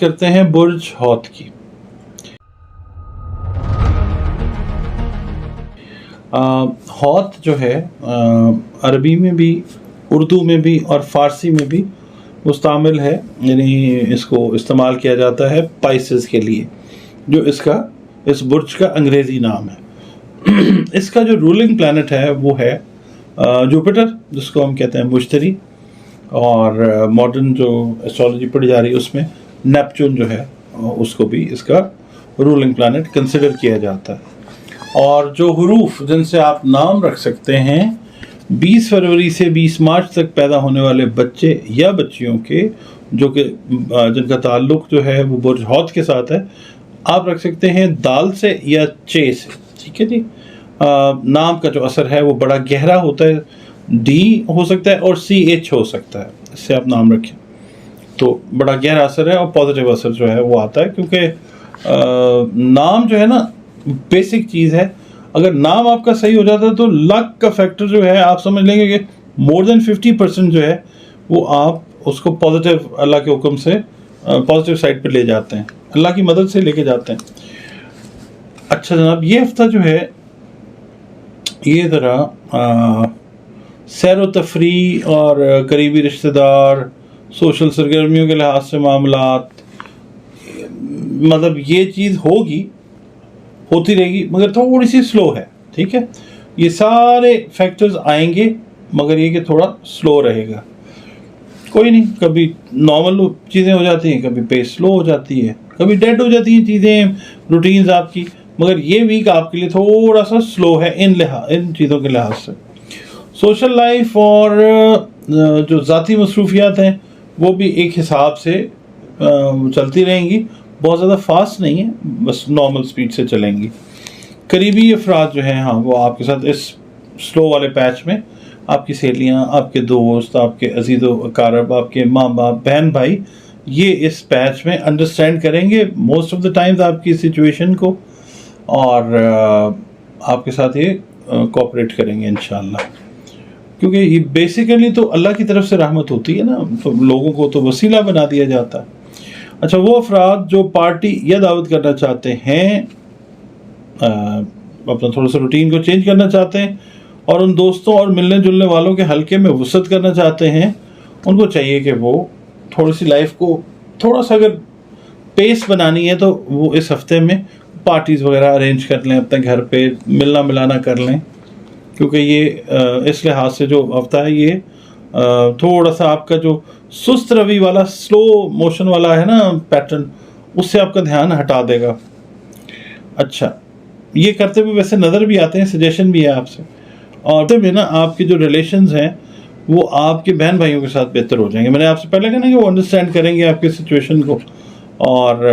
کرتے ہیں برج ہوت کی۔ ہوت جو ہے عربی میں بھی، اردو میں بھی اور فارسی میں بھی مستعمل ہے، یعنی اس کو استعمال کیا جاتا ہے پائسز کے لیے، جو اس برج کا انگریزی نام ہے۔ اس کا جو رولنگ پلانٹ ہے وہ ہے جوپیٹر، جس کو ہم کہتے ہیں مشتری، اور ماڈرن جو ایسٹرالوجی پڑھی جا رہی ہے اس میں نیپچون جو ہے اس کو بھی اس کا رولنگ پلانٹ کنسیڈر کیا جاتا ہے۔ اور جو حروف جن سے آپ نام رکھ سکتے ہیں 20 فروری سے 20 مارچ تک پیدا ہونے والے بچے یا بچیوں کے، جو کہ جن کا تعلق جو ہے وہ برج ہوت کے ساتھ ہے، آپ رکھ سکتے ہیں دال سے یا چے سے، ٹھیک ہے جی۔ نام کا جو اثر ہے وہ بڑا گہرا ہوتا ہے، ڈی ہو سکتا ہے اور سی ایچ ہو سکتا ہے، اس سے آپ نام رکھیں تو بڑا گہرا اثر ہے اور پازیٹیو اثر جو ہے وہ آتا ہے، کیونکہ نام جو ہے نا بیسک چیز ہے۔ اگر نام آپ کا صحیح ہو جاتا ہے تو لک کا فیکٹر جو ہے آپ سمجھ لیں گے کہ مور دین 50% جو ہے وہ آپ اس کو پازیٹیو، اللہ کے حکم سے پازیٹیو سائڈ پہ لے جاتے ہیں، اللہ کی مدد سے لے کے جاتے ہیں۔ اچھا جناب، یہ ہفتہ جو ہے یہ ذرا سیر و تفریح اور قریبی رشتہ دار، سوشل سرگرمیوں کے لحاظ سے معاملات، مطلب یہ چیز ہوتی رہے گی مگر تھوڑی سی سلو ہے، ٹھیک ہے۔ یہ سارے فیکٹرز آئیں گے مگر یہ کہ تھوڑا سلو رہے گا، کوئی نہیں، کبھی نارمل چیزیں ہو جاتی ہیں، کبھی پیس سلو ہو جاتی ہے، کبھی ڈیڈ ہو جاتی ہیں چیزیں، روٹینز آپ کی، مگر یہ ویک آپ کے لیے تھوڑا سا سلو ہے ان چیزوں کے لحاظ سے۔ سوشل لائف اور جو ذاتی مصروفیات ہیں وہ بھی ایک حساب سے چلتی رہیں گی، بہت زیادہ فاسٹ نہیں ہے، بس نارمل سپیڈ سے چلیں گی۔ قریبی افراد جو ہیں ہاں وہ آپ کے ساتھ اس سلو والے پیچ میں، آپ کی سہیلیاں، آپ کے دوست، آپ کے عزیز و اقارب، آپ کے ماں باپ، بہن بھائی، یہ اس پیچ میں انڈرسٹینڈ کریں گے موسٹ آف دا ٹائمز آپ کی سچویشن کو، اور آپ کے ساتھ یہ کوآپریٹ کریں گے انشاءاللہ، کیونکہ یہ بیسیکلی تو اللہ کی طرف سے رحمت ہوتی ہے نا، تو لوگوں کو تو وسیلہ بنا دیا جاتا ہے۔ اچھا، وہ افراد جو پارٹی یا دعوت کرنا چاہتے ہیں، اپنا تھوڑا سا روٹین کو چینج کرنا چاہتے ہیں اور ان دوستوں اور ملنے جلنے والوں کے حلقے میں وسعت کرنا چاہتے ہیں، ان کو چاہیے کہ وہ تھوڑی سی لائف کو تھوڑا سا اگر پیس بنانی ہے تو وہ اس ہفتے میں پارٹیز وغیرہ ارینج کر لیں، اپنے گھر پہ ملنا ملانا کر لیں، کیونکہ یہ اس لحاظ سے جو ہفتہ ہے یہ تھوڑا سا آپ کا جو سست روی والا، سلو موشن والا ہے نا پیٹرن، اس سے آپ کا دھیان ہٹا دے گا۔ اچھا، یہ کرتے ہوئے ویسے نظر بھی آتے ہیں، سجیشن بھی ہے آپ سے، اور بھی نا آپ کے جو ریلیشنز ہیں وہ آپ کے بہن بھائیوں کے ساتھ بہتر ہو جائیں گے۔ میں نے آپ سے پہلے کہا نا کہ وہ انڈرسٹینڈ کریں گے آپ کی سچویشن کو، اور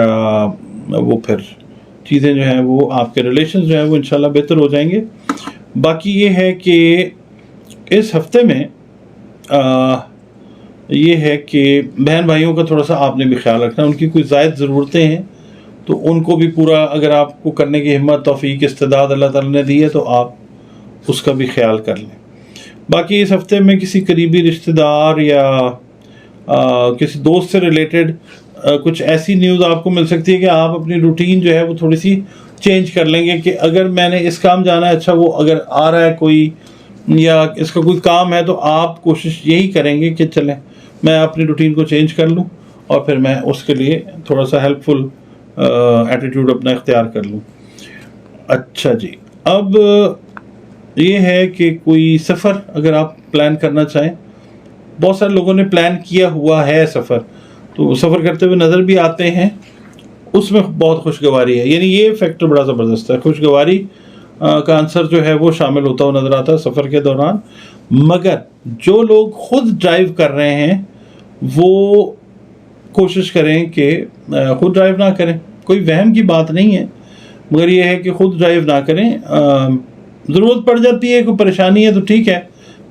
وہ پھر چیزیں جو ہیں وہ آپ کے ریلیشنز جو ہیں وہ انشاءاللہ بہتر ہو جائیں گے۔ باقی یہ ہے کہ اس ہفتے میں یہ ہے کہ بہن بھائیوں کا تھوڑا سا آپ نے بھی خیال رکھنا، ان کی کوئی زائد ضرورتیں ہیں تو ان کو بھی پورا اگر آپ کو کرنے کی ہمت، توفیق، استعداد اللہ تعالیٰ نے دی ہے تو آپ اس کا بھی خیال کر لیں۔ باقی اس ہفتے میں کسی قریبی رشتہ دار یا کسی دوست سے ریلیٹڈ کچھ ایسی نیوز آپ کو مل سکتی ہے کہ آپ اپنی روٹین جو ہے وہ تھوڑی سی چینج کر لیں گے، کہ اگر میں نے اس کام جانا ہے، اچھا وہ اگر آ رہا ہے کوئی یا اس کا کوئی کام ہے تو آپ کوشش یہی کریں گے کہ چلیں میں اپنی روٹین کو چینج کر لوں اور پھر میں اس کے لیے تھوڑا سا ہیلپ فل ایٹیٹیوڈ اپنا اختیار کر لوں۔ اچھا جی، اب یہ ہے کہ کوئی سفر اگر آپ پلان کرنا چاہیں، بہت سارے لوگوں نے پلان کیا ہوا ہے سفر، تو سفر کرتے ہوئے نظر بھی آتے ہیں، اس میں بہت خوشگواری ہے، یعنی یہ فیکٹر بڑا زبردست ہے، خوشگواری کا عنصر جو ہے وہ شامل ہوتا ہوا نظر آتا ہے سفر کے دوران۔ مگر جو لوگ خود ڈرائیو کر رہے ہیں وہ کوشش کریں کہ خود ڈرائیو نہ کریں، کوئی وہم کی بات نہیں ہے، مگر یہ ہے کہ خود ڈرائیو نہ کریں، ضرورت پڑ جاتی ہے، کوئی پریشانی ہے تو ٹھیک ہے،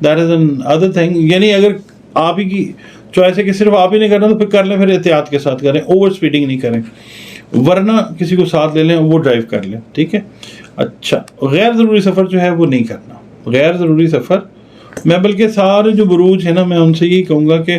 that is an other thing, یعنی اگر آپ ہی کی چوائس ہے کہ صرف آپ ہی نہیں کرنا تو پھر کر لیں، پھر احتیاط کے ساتھ کریں، اوور سپیڈنگ نہیں کریں، ورنہ کسی کو ساتھ لے لیں، وہ ڈرائیو کر لیں، ٹھیک ہے۔ اچھا، غیر ضروری سفر جو ہے وہ نہیں کرنا، غیر ضروری سفر میں بلکہ سارے جو بروج ہیں نا میں ان سے یہی کہوں گا کہ